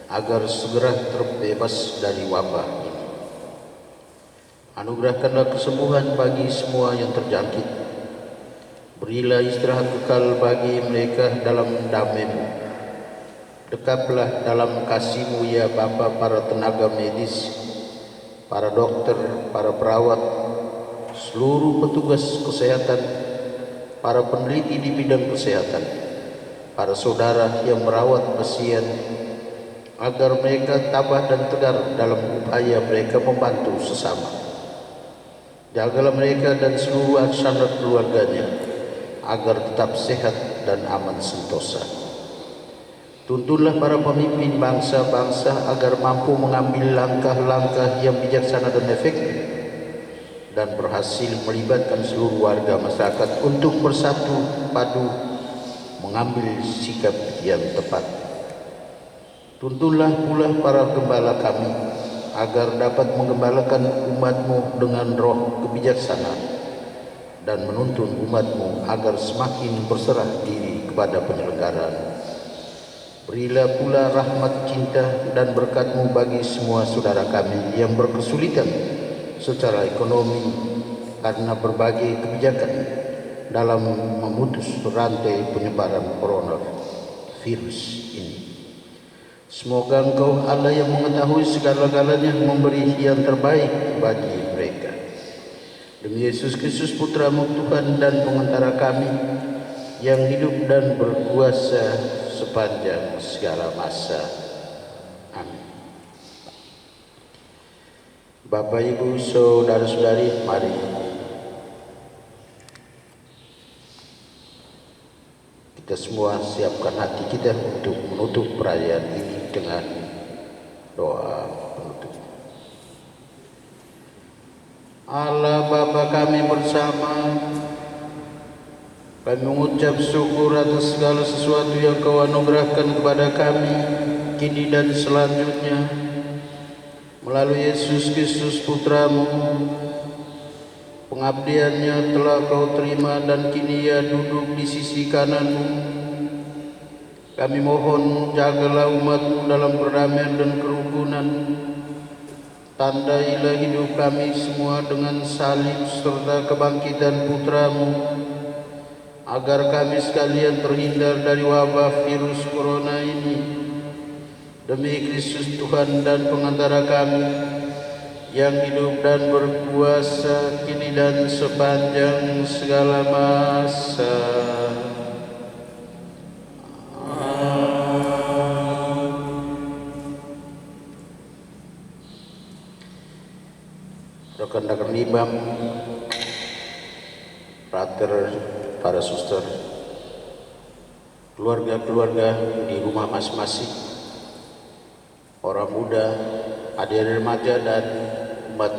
agar segera terbebas dari wabah ini. Anugerahkanlah kesembuhan bagi semua yang terjangkit. Berilah istirahat kekal bagi mereka dalam damai-Mu. Dekaplah dalam kasih-Mu ya Bapa para tenaga medis, para dokter, para perawat, seluruh petugas kesehatan, para peneliti di bidang kesehatan, para saudara yang merawat pasien, agar mereka tabah dan tegar dalam upaya mereka membantu sesama. Jagalah mereka dan seluruh anak keluarganya, agar tetap sehat dan aman sentosa. Tuntunlah para pemimpin bangsa-bangsa agar mampu mengambil langkah-langkah yang bijaksana dan efektif, dan berhasil melibatkan seluruh warga masyarakat untuk bersatu padu mengambil sikap yang tepat. Tuntunlah pula para gembala kami agar dapat menggembalakan umat-Mu dengan roh kebijaksanaan dan menuntun umat-Mu agar semakin berserah diri kepada penyelenggaraan. Berilah pula rahmat, cinta dan berkat-Mu bagi semua saudara kami yang berkesulitan secara ekonomi karena berbagai kebijakan dalam memutus rantai penyebaran coronavirus ini. Semoga Engkau Allah yang mengetahui segala-galanya memberi yang terbaik bagi mereka. Demi Yesus Kristus Putra-Mu Tuhan dan pengantara kami yang hidup dan berkuasa sepanjang segala masa. Amin. Bapak, Ibu, saudara-saudari, mari kita semua siapkan hati kita untuk menutup perayaan ini dengan doa penutup. Allah Bapa kami bersama, kami mengucap syukur atas segala sesuatu yang Kau anugerahkan kepada kami kini dan selanjutnya melalui Yesus Kristus Putra-Mu. Pengabdiannya telah Kau terima dan kini Ia duduk di sisi kanan-Mu. Kami mohon jagalah umat-Mu dalam perdamaian dan kerukunan. Tandailah hidup kami semua dengan salib serta kebangkitan Putra-Mu, agar kami sekalian terhindar dari wabah virus corona ini. Demi Kristus Tuhan dan pengantara kami, yang hidup dan berkuasa kini dan sepanjang segala masa. Rekan-rekan imam, frater, para suster, keluarga-keluarga di rumah masing-masing, orang muda, adik-adik remaja dan umat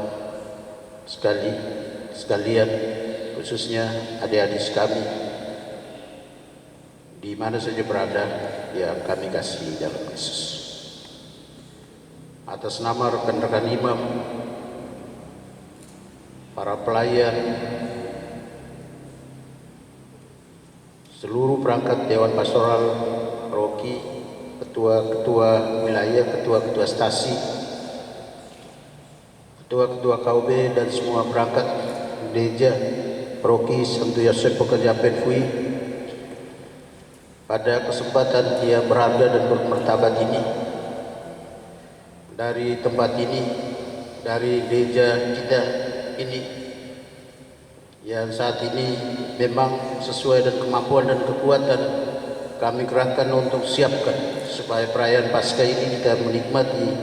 sekalian, khususnya adik-adik kami di mana saja berada yang kami kasih dalam Yesus. Atas nama rekan-rekan imam, para pelayan, seluruh perangkat Dewan Pastoral Paroki, ketua-ketua wilayah, ketua-ketua stasi, ketua-ketua KUB dan semua perangkat gereja Paroki Santo Yosef Pekerja Benfui, pada kesempatan yang berharga dan bermartabat ini, dari tempat ini, dari gereja kita ini, yang saat ini memang sesuai dengan kemampuan dan kekuatan kami kerahkan untuk siapkan supaya perayaan Paskah ini kita menikmati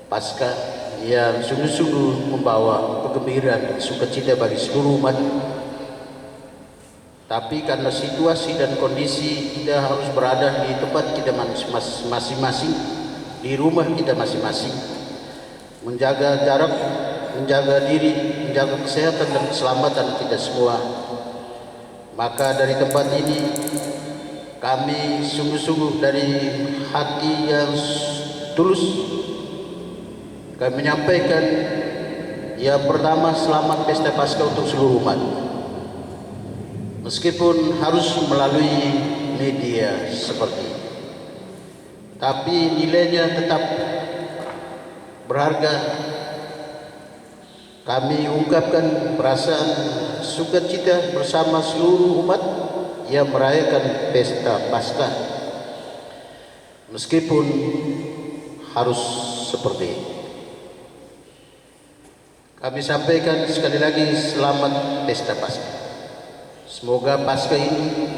Paskah yang sungguh-sungguh membawa kegembiraan dan sukacita bagi seluruh umat. Tapi karena situasi dan kondisi kita harus berada di tempat kita masing-masing, di rumah kita masing-masing, menjaga jarak, menjaga diri, menjaga kesehatan dan keselamatan kita semua. Maka dari tempat ini kami sungguh-sungguh dari hati yang tulus kami menyampaikan yang pertama, selamat Pesta Paskah untuk seluruh umat. Meskipun harus melalui media seperti ini, tapi nilainya tetap berharga. Kami ungkapkan perasaan sukacita bersama seluruh umat yang merayakan Pesta Paskah, meskipun harus seperti ini. Kami sampaikan sekali lagi selamat Pesta Paskah. Semoga Paskah ini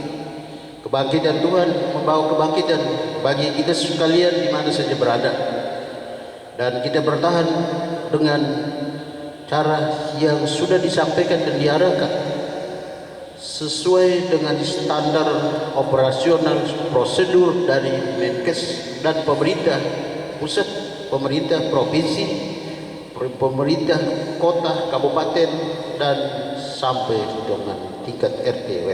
kebangkitan Tuhan membawa kebangkitan bagi kita sekalian di mana saja berada, dan kita bertahan dengan cara yang sudah disampaikan dan diarahkan sesuai dengan standar operasional prosedur dari Menkes dan pemerintah pusat, pemerintah provinsi, pemerintah kota, kabupaten, dan sampai dengan tingkat RT RW.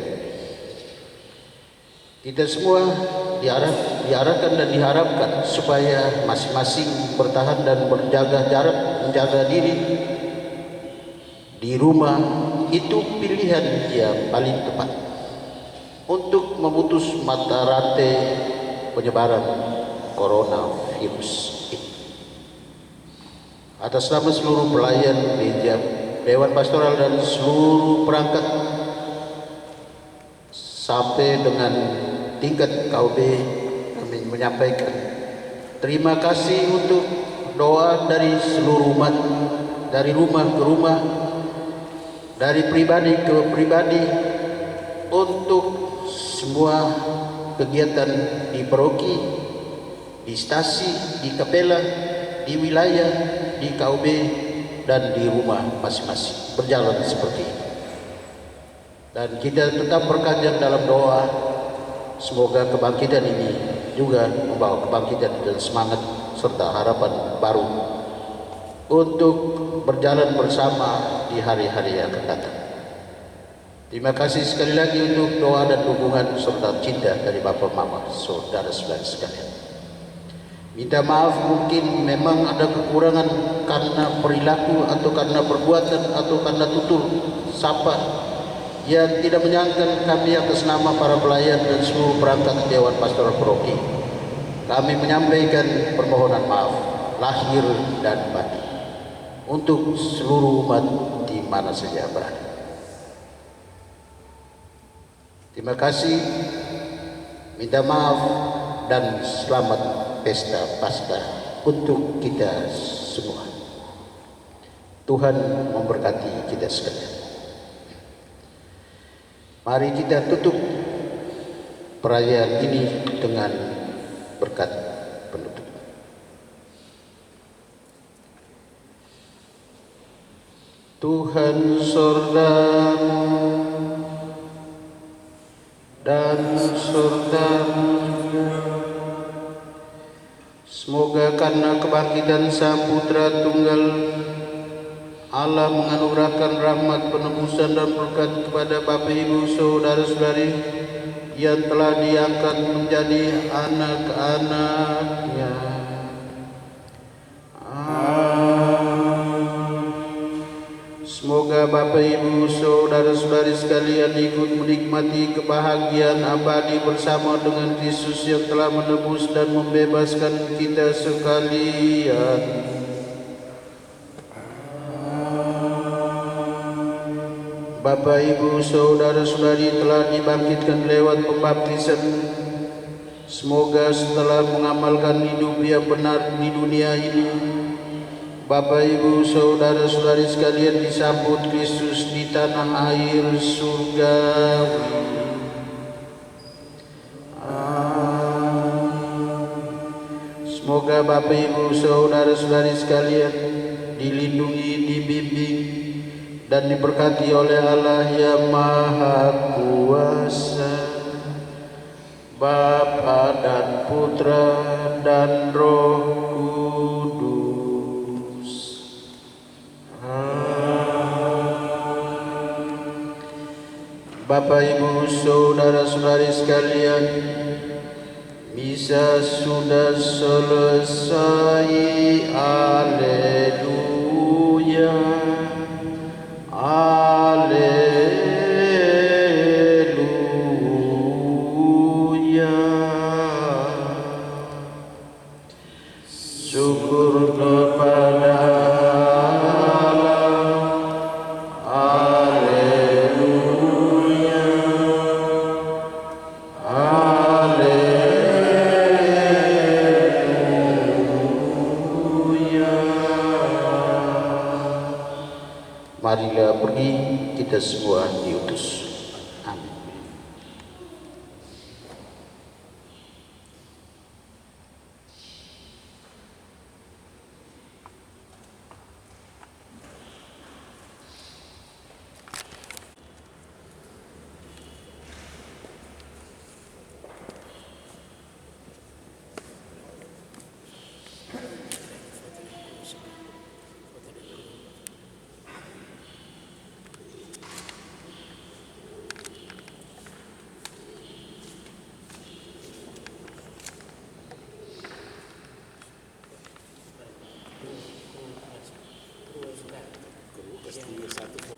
Kita semua diarahkan dan diharapkan supaya masing-masing bertahan dan berjaga jarak, menjaga diri di rumah. Itu pilihan yang paling tepat untuk memutus mata rantai penyebaran coronavirus ini. Atas nama seluruh pelayan gereja, Dewan Pastoral, dan seluruh perangkat sampai dengan tingkat KUB, kami menyampaikan terima kasih untuk doa dari seluruh umat, dari rumah ke rumah, dari pribadi ke pribadi, untuk semua kegiatan di paroki, di stasi, di kapela, di wilayah, di KUB, dan di rumah masing-masing berjalan seperti ini. Dan kita tetap berkajang dalam doa, semoga kebangkitan ini juga membawa kebangkitan dan semangat serta harapan baru untuk berjalan bersama di hari-hari yang akan datang. Terima kasih sekali lagi untuk doa dan dukungan serta cinta dari Bapak Mama, saudara-saudara sekalian. Minta maaf mungkin memang ada kekurangan karena perilaku atau karena perbuatan atau karena tutur sapa yang tidak menyangka kami atas nama para pelayan dan seluruh perangkat Dewan Pastoral Paroki. Kami menyampaikan permohonan maaf lahir dan batin untuk seluruh umat di mana saja berada. Terima kasih, minta maaf, dan selamat Pesta Paskah untuk kita semua. Tuhan memberkati kita sekalian. Mari kita tutup perayaan ini dengan berkat penutup. Tuhan sorgamu dan surgamu juga, semoga karena kebangkitan Sang Putra Tunggal Allah menganugerahkan rahmat penebusan dan berkat kepada Bapak Ibu saudara-saudari yang telah diangkat menjadi anak-anaknya. Semoga Bapak Ibu saudara-saudari sekalian ikut menikmati kebahagiaan abadi bersama dengan Yesus yang telah menebus dan membebaskan kita sekalian. Bapak Ibu saudara-saudari telah dibangkitkan lewat pembaptisan. Semoga setelah mengamalkan hidup yang benar di dunia ini, Bapak Ibu saudara-saudari sekalian disambut Kristus di tanah air surgawi. Semoga Semoga Bapak Ibu saudara-saudari sekalian dilindungi, dibimbing, dan diberkati oleh Allah yang Maha Kuasa, Bapa dan Putra dan Roh Kudus. Bapak Ibu saudara-saudari sekalian, misa sudah selesai. Haleluya, haleluya. Syukur kepada Allah. Haleluya, haleluya. Marilah pergi, kita semua diutus. Amin. Satu